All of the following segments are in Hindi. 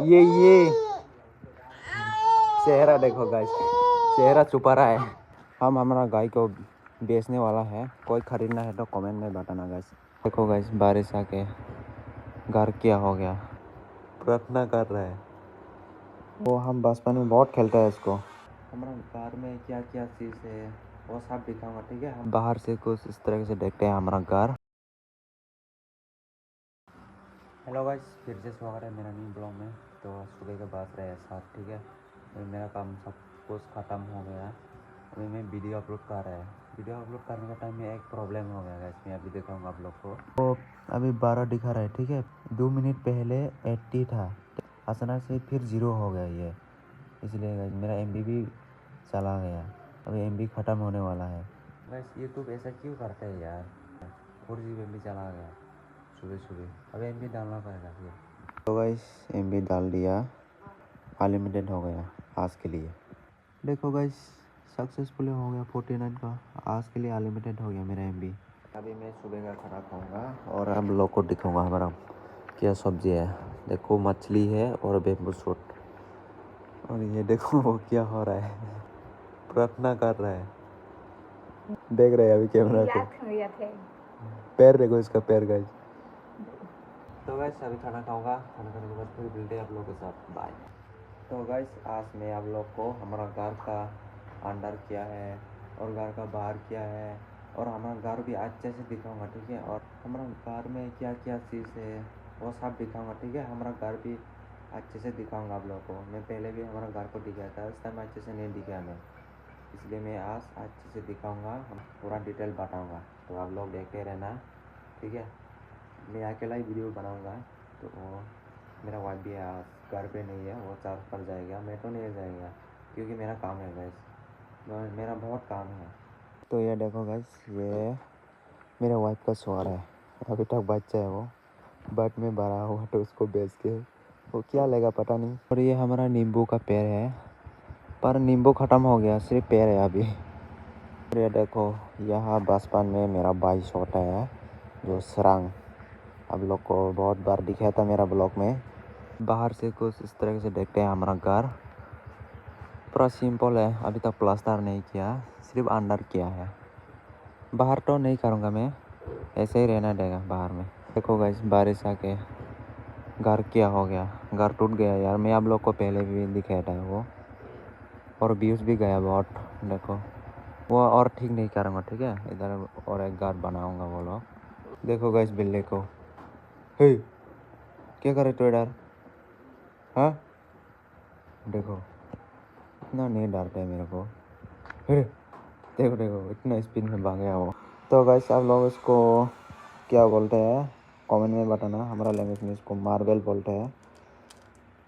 ये चेहरा देखो गाइस, चेहरा छुपा रहा है। हम हमारा गाय को बेचने वाला है, कोई खरीदना है तो कमेंट में बताना गाइस। देखो गाइस, बारिश आके घर क्या हो गया, प्रार्थना कर रहा है वो। हम बचपन में बहुत खेलते हैं इसको। हमारा घर में क्या क्या चीज़ है वो सब दिखाऊंगा, ठीक है। हम बाहर से कुछ इस तरह से देखते हैं हमारा घर। हेलो गाइस, फिर से स्वागत है मेरा न्यू ब्लॉग में। तो सुबह के बाद रहे 7, ठीक है। अभी मेरा काम सब कुछ ख़त्म हो गया। अभी मैं वीडियो अपलोड कर रहा है। वीडियो अपलोड करने का टाइम में एक प्रॉब्लम हो गया गाइस, मैं अभी दिखाऊंगा आप लोग को। तो अभी 12 दिखा रहा है, ठीक है। 2 मिनट पहले 80 था, अचानक से फिर 0 हो गया ये। इसलिए गाइस मेरा MB भी चला गया। अभी MB ख़त्म होने वाला है गाइस। यूट्यूब ऐसा क्यों करता है यार, 4 GB MB चला गया सुबह सुबह। अब MB डालना पड़ेगा ये। तो गाइस MB डाल दिया, अनलिमिटेड हो गया आज के लिए। देखो गाइस, सक्सेसफुल हो गया 49 का। आज के लिए अनलिमिटेड हो गया मेरा MB। अभी मैं सुबह का खाना खाऊंगा और आप लोग को दिखाऊंगा हमारा क्या सब्जी है। देखो मछली है और बेम्बू शूट। और ये देखो वो क्या हो रहा है, प्रार्थना कर रहा है। देख रहे हैं अभी कैमरा को, पैर देखो इसका, पैर गाइस। तो गाइस अभी खाना खाऊंगा, खाना खाने के बाद फिर मिलते हैं आप लोगों के साथ, बाय। तो गाइस आज मैं आप लोग को हमारा घर का अंदर क्या है और घर का बाहर क्या है और हमारा घर भी अच्छे से दिखाऊंगा, ठीक है। और हमारा घर में क्या क्या चीज़ है वो सब दिखाऊंगा, ठीक है। हमारा घर भी अच्छे से दिखाऊंगा आप लोग को। मैं पहले भी हमारा घर को दिखाया था, उस टाइम अच्छे से नहीं दिखाया मैं, इसलिए मैं आज अच्छे से दिखाऊंगा, पूरा डिटेल बताऊंगा। तो आप लोग देखते रहना, ठीक है। मैं अकेला ही वीडियो बनाऊंगा। तो मेरा वाइफ भी आज घर पे नहीं है, वो चार्ज पर जाएगा, मैं तो नहीं जाएगा क्योंकि मेरा काम है गैस, मेरा बहुत काम है। तो ये देखो गैस, ये मेरा वाइफ का शौहर है। अभी तक बच्चा है वो, बट में बड़ा हुआ तो उसको बेच के वो क्या लेगा पता नहीं। और ये हमारा नींबू का पेड़ है, पर नींबू ख़त्म हो गया, सिर्फ पेड़ है अभी। और ये देखो, यहाँ बचपन में मेरा भाई छोटा है जो सरंग, आप लोग को बहुत बार दिखाया था मेरा ब्लॉग में। बाहर से कुछ इस तरह से देखते हैं हमारा घर, पूरा सिंपल है। अभी तक प्लास्टर नहीं किया, सिर्फ अंदर किया है। बाहर तो नहीं करूँगा मैं, ऐसे ही रहना देगा बाहर में। देखो गाइस, बारिश आके घर क्या हो गया, घर टूट गया यार। मैं आप लोग को पहले भी दिखाया था वो, और व्यूज़ भी गया बहुत। देखो वो और ठीक नहीं करूँगा, ठीक है। इधर और एक घर बनाऊँगा वो लोग। देखो गाइस बिल्ली को, हे क्या करे तो इधर, हाँ देखो इतना नहीं डरता है मेरे को। हे देखो देखो इतना स्पीड में भाग गया वो। तो गाइस आप लोग इसको क्या बोलते हैं कमेंट में बताना। हमारा लैंग्वेज में इसको मार्बल बोलते हैं।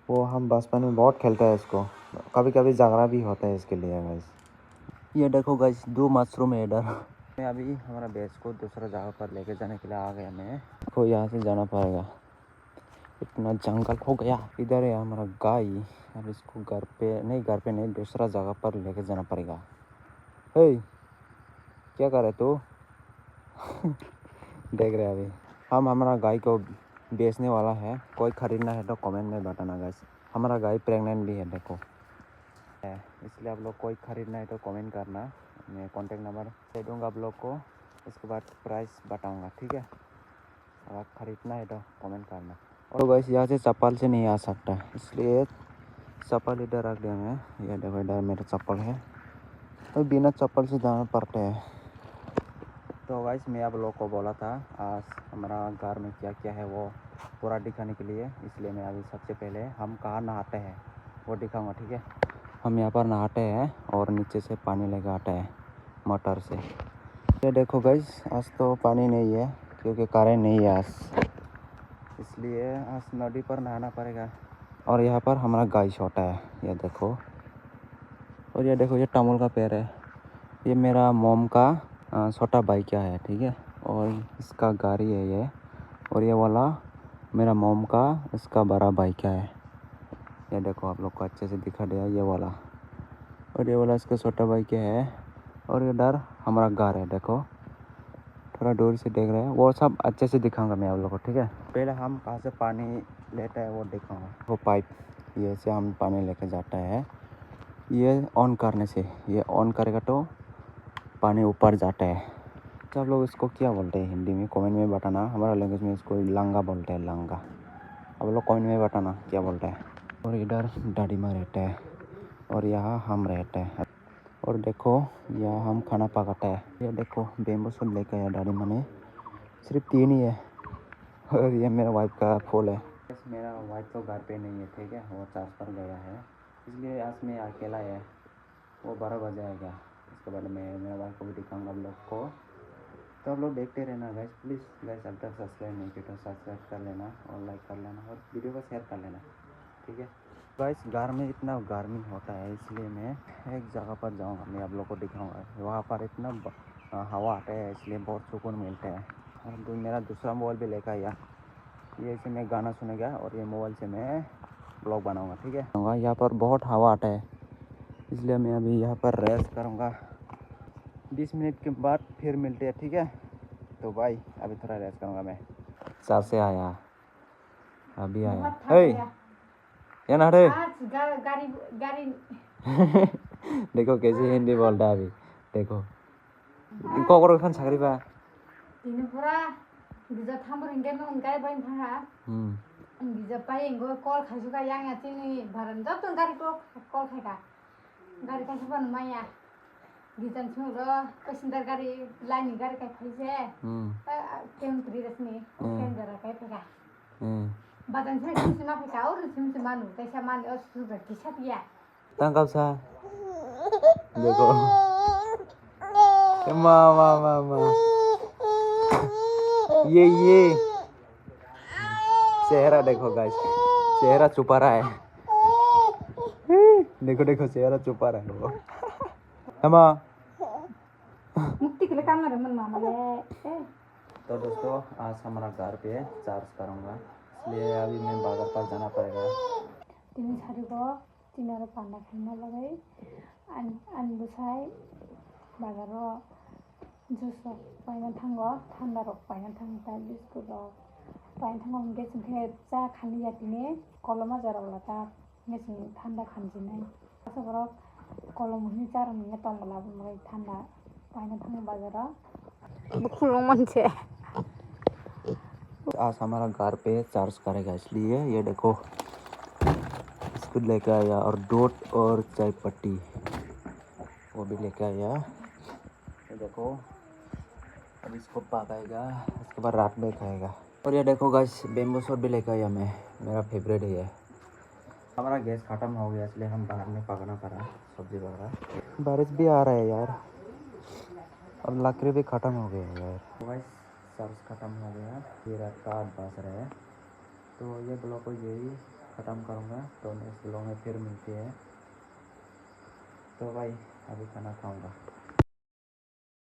वो हम बचपन में बहुत खेलते हैं इसको, कभी कभी झगड़ा भी होता है इसके लिए गाइस। ये देखो गाइस, 2 मशरूम है इधर। मैं अभी हमारा बेस को दूसरा जगह पर लेके जाने के लिए आ गया। मैं देखो यहाँ से जाना पड़ेगा, इतना जंगल हो गया। इधर है हमारा गाय, अब इसको घर पे नहीं दूसरा जगह पर लेके जाना पड़ेगा। हे क्या कर रहे तू देख रहे अभी हम हमारा गाय को बेचने वाला है, कोई ख़रीदना है तो कमेंट में बताना गाइस। हमारा गाय प्रेग्नेंट भी है देखो, इसलिए आप लोग कोई ख़रीदना है तो कमेंट करना, मैं कॉन्टेक्ट नंबर दे दूँगा आप लोग को। इसके बाद प्राइस बताऊँगा, ठीक है। अगर ख़रीदना है तो कमेंट करना। और गाइस यहाँ से चप्पल से नहीं आ सकता, इसलिए चप्पल इधर रख दिया मैं। ये देखो इधर मेरा चप्पल है, तो बिना चप्पल से जाना पड़ता है। तो गाइस मैं आप लोग को बोला था आज हमारा घर में क्या क्या है वो पूरा दिखाने के लिए, इसलिए मैं अभी सबसे पहले हम कहाँ नहाते हैं वो दिखाऊंगा, ठीक है। हम यहाँ पर नहाते हैं और नीचे से पानी लेकर आते हैं मोटर से। ये देखो गाइस, आज तो पानी नहीं है क्योंकि करेंट नहीं है आज, इसलिए आज नदी पर नहाना पड़ेगा। और यहाँ पर हमारा गाय छोटा है, ये देखो। और ये देखो, ये टमुल का पेड़ है, ये मेरा मोम का छोटा भाई क्या है, ठीक है। और इसका गाड़ी है ये, और ये वाला मेरा मोम का इसका बड़ा भाई क्या है। ये देखो आप लोग को अच्छे से दिखा दिया ये वाला, और ये वाला इसका छोटा भाई क्या है। और इधर हमारा घर है देखो, थोड़ा दूर से देख रहे हैं, वो सब अच्छे से दिखाऊंगा मैं आप लोगों को, ठीक है। पहले हम कहाँ से पानी लेते हैं वो दिखाऊंगा। वो पाइप ये से हम पानी लेके जाता है, ये ऑन करने से, ये ऑन करेगा तो पानी ऊपर जाता है। तो आप लोग इसको क्या बोलते हैं हिंदी में कमेंट में बताना। हमारा लैंग्वेज में इसको लंगा बोलते हैं, लंगा। आप लोग कमेंट में बताना क्या बोलते हैं। और इधर दादी माँ रहता है और यहाँ हम रहते हैं। और देखो यहाँ हम खाना पकाते हैं। ये देखो बेम्बू सूट लेकर आया दादी माँ ने, सिर्फ 3 ही है। और ये मेरा वाइफ का फूल है। मेरा वाइफ तो घर पे नहीं है, ठीक है, वो चार्ज पर गया है, इसलिए आज मैं अकेला है। वो 12 बजे आएगा, इसके बाद मैं मेरा वाइफ को भी दिखाऊंगा आप लोग को। तो आप लोग देखते रहना गाइस, प्लीज़ गाइस। अब तक सब्सक्राइब नहीं किया तो सब्सक्राइब कर लेना और लाइक कर लेना और वीडियो को शेयर कर लेना, ठीक है गाइस। घर में इतना गर्मी होता है, इसलिए मैं एक जगह पर जाऊंगा, मैं आप लोग को दिखाऊंगा। वहाँ पर इतना हवा आता है, इसलिए बहुत सुकून मिलता है। और मेरा दूसरा मोबाइल भी लेकर आया, ये से मैं गाना सुनेगा और ये मोबाइल से मैं ब्लॉग बनाऊंगा, ठीक है। यहाँ पर बहुत हवा आता है, इसलिए मैं अभी यहाँ पर रेस्ट करूँगा। 20 मिनट के बाद फिर मिलते हैं, ठीक है। तो भाई अभी थोड़ा रेस्ट करूँगा मैं। चार से आया, अभी आया। ये ना रे गाड़ी देखो कैसे हिंदी बोलता है अभी, देखो इनको करो खान छाकरी बा दिनफोरा गिजा थाम रिंगे में उनका बाइन थांगा गिजा पाए इनको call खासुका yang ya tini baran jab tuh गाड़ी को कॉल खाएगा गाड़ी का सुबह माया गिजन सुरो पैसेंजर गाड़ी लाइन गाड़ी का फैसे केम प्रीरस में केम जरा का फेगा बादन से किसी ना फेगा और सिम मानु कैसा मान और सुबह किसा पिया tangkap sa देखो मामा ये चेहरा देखो गाइस, चेहरा छुपा रहा है। देखो देखो चेहरा छुपा रहा है वो। हम मुक्ति के लिए काम मन मामा ले। तो दोस्तों आज हमारा घर पे चार्ज करूँगा, इसलिए अभी मैं बाजार पर जाना पड़ेगा। तीन सारी को तीनों पाना खाना लगे अनबुसाई बाजारो जूस पाइन थांगो ठंडा रक पाइन थांगता बिस्कुट पाइन थांगो मुझे सुनते जा खाली जाती ने कलमा जरा वाला मैं सुन ठंडा खांजी नहीं ऐसा करो कलम ही चार महीने तंग वाला मुझे ठंडा पाइन थांगो बाजारो बुखुलो मन से। आज हमारा घर पे चार्ज करेगा, इसलिए ये देखो बिस्कुट लेके आया और दूध और चाय पत्ती वो भी लेके आया। ये देखो अब इसको पकाएगा, इसके बाद रात में खाएगा। और ये देखो गाइस बेम्बू सूट भी लेके आया मैं, मेरा फेवरेट है ये। हमारा गैस ख़त्म हो गया, इसलिए हम बाहर में पकाना पड़ा सब्जी वगैरह। बारिश भी आ रहा है यार और लकड़ी भी ख़त्म हो गया है यार। गाइस चार्ज ख़त्म हो गया, ये रात का 8 बज रहा है। तो ये ब्लॉग को यही ख़त्म करूँगा, तो नेक्स्ट ब्लॉग में फिर मिलते हैं। तो भाई अभी खाना खाऊँगा।